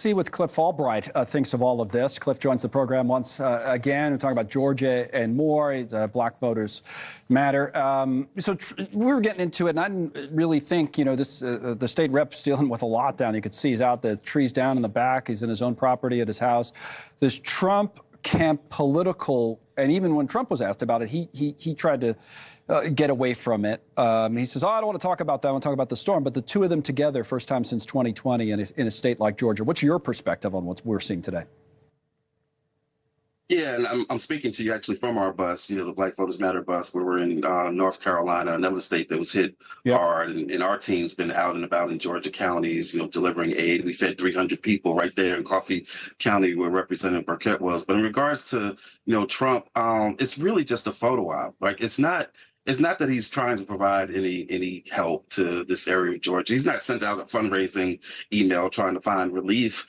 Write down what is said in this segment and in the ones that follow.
see what Cliff Albright thinks of all of this. Cliff joins the program once again. We're talking about Georgia and more. It's, Black Voters Matter. We were getting into it, and I didn't really think, this the state rep's dealing with a lot down. You could see he's out, the trees down in the back. He's in his own property at his house. This Trump camp political, and even when Trump was asked about it, he tried to get away from it. He says, I don't want to talk about that. I want to talk about the storm. But the two of them together, first time since 2020 in a state like Georgia. What's your perspective on what we're seeing today? Yeah, and I'm speaking to you actually from our bus, the Black Voters Matter bus, where we're in North Carolina, another state that was hit hard. And our team's been out and about in Georgia counties, delivering aid. We fed 300 people right there in Coffee County, where Representative Burkett was. But in regards to, Trump, it's really just a photo op. Like, it's not that he's trying to provide any help to this area of Georgia. He's not sent out a fundraising email trying to find relief.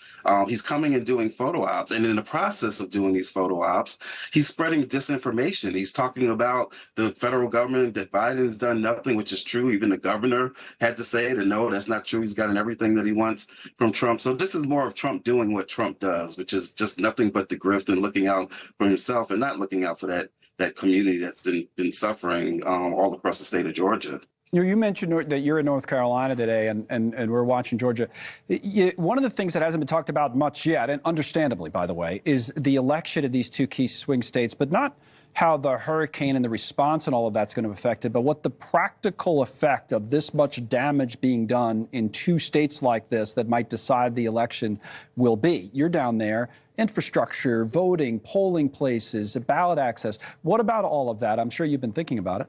He's coming and doing photo ops. And in the process of doing these photo ops, he's spreading disinformation. He's talking about the federal government, that Biden's done nothing, which is true. Even the governor had to say it, and no, that's not true. He's gotten everything that he wants from Trump. So this is more of Trump doing what Trump does, which is just nothing but the grift and looking out for himself and not looking out for that community that's been suffering all across the state of Georgia. You mentioned that you're in North Carolina today, and we're watching Georgia. One of the things that hasn't been talked about much yet, and understandably, by the way, is the election of these two key swing states, but not how the hurricane and the response and all of that's going to affect it, but what the practical effect of this much damage being done in two states like this that might decide the election will be. You're down there. Infrastructure, voting, polling places, ballot access. What about all of that? I'm sure you've been thinking about it.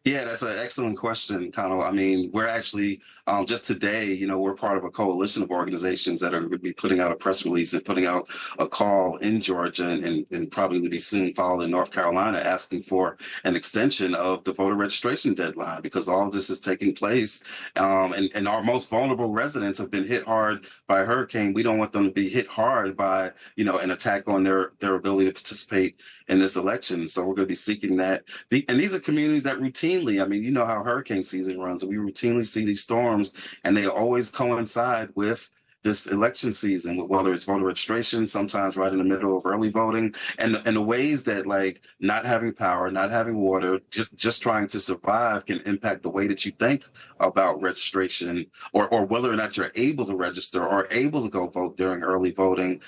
Yeah, that's an excellent question, Connell. I mean, we're actually just today, we're part of a coalition of organizations that are going to be putting out a press release and putting out a call in Georgia and probably will be soon followed in North Carolina, asking for an extension of the voter registration deadline, because all of this is taking place. And our most vulnerable residents have been hit hard by a hurricane. We don't want them to be hit hard by, an attack on their ability to participate in this election. So we're going to be seeking that. And these are communities that routinely, you know how hurricane season runs, and we routinely see these storms, and they always coincide with this election season, whether it's voter registration, sometimes right in the middle of early voting, and the ways that, like, not having power, not having water, just trying to survive can impact the way that you think about registration or whether or not you're able to register or able to go vote during early voting.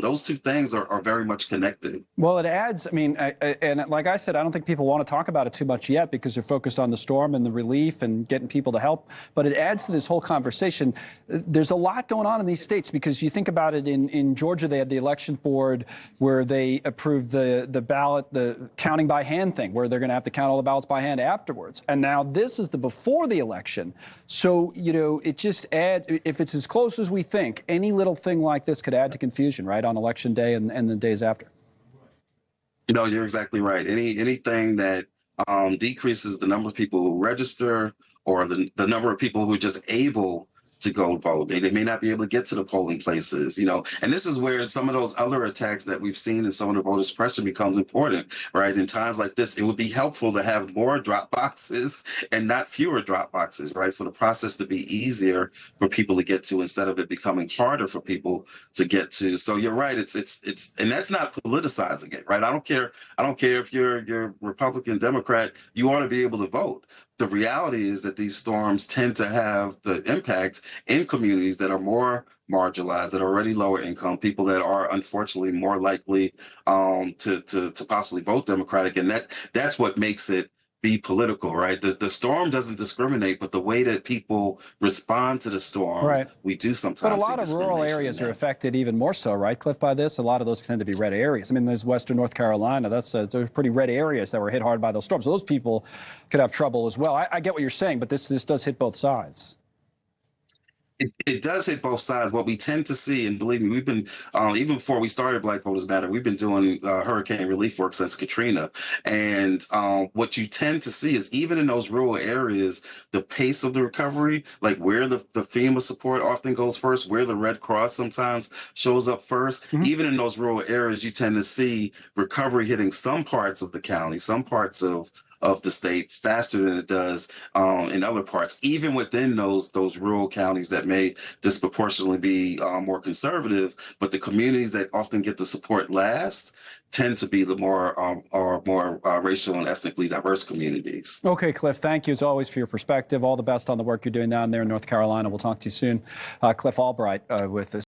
Those two things are very much connected. Well, it adds, and like I said, I don't think people want to talk about it too much yet because they're focused on the storm and the relief and getting people to help. But it adds to this whole conversation. There's a lot going on in these states, because you think about it, in Georgia, they had the election board where they approved the ballot, the counting by hand thing, where they're going to have to count all the ballots by hand afterwards. And now this is the before the election. So, it just adds, if it's as close as we think, any little thing like this could add to confusion, right, on election day and the days after. You're exactly right. Anything that decreases the number of people who register or the number of people who are just able to go vote. They may not be able to get to the polling places, and this is where some of those other attacks that we've seen in some of the voter suppression becomes important, right? In times like this, it would be helpful to have more drop boxes and not fewer drop boxes, right? For the process to be easier for people to get to instead of it becoming harder for people to get to. So you're right. It's and that's not politicizing it, right? I don't care if you're Republican, Democrat, you ought to be able to vote. The reality is that these storms tend to have the impact in communities that are more marginalized, that are already lower income, people that are unfortunately more likely to possibly vote Democratic. And that's what makes it be political, right? The storm doesn't discriminate, but the way that people respond to the storm, right, we do sometimes. But a lot of rural areas are affected even more so, right, Cliff, by this? A lot of those tend to be red areas. There's Western North Carolina. There's pretty red areas that were hit hard by those storms. So those people could have trouble as well. I get what you're saying, but this does hit both sides. It does hit both sides. What we tend to see, and believe me, we've been, even before we started Black Voters Matter, we've been doing hurricane relief work since Katrina. And what you tend to see is even in those rural areas, the pace of the recovery, like where the FEMA support often goes first, where the Red Cross sometimes shows up first, even in those rural areas, you tend to see recovery hitting some parts of the county, some parts of of the state faster than it does in other parts, even within those rural counties that may disproportionately be more conservative. But the communities that often get the support last tend to be the more racial and ethnically diverse communities. Okay, Cliff, thank you as always for your perspective. All the best on the work you're doing down there in North Carolina. We'll talk to you soon. Cliff Albright with us.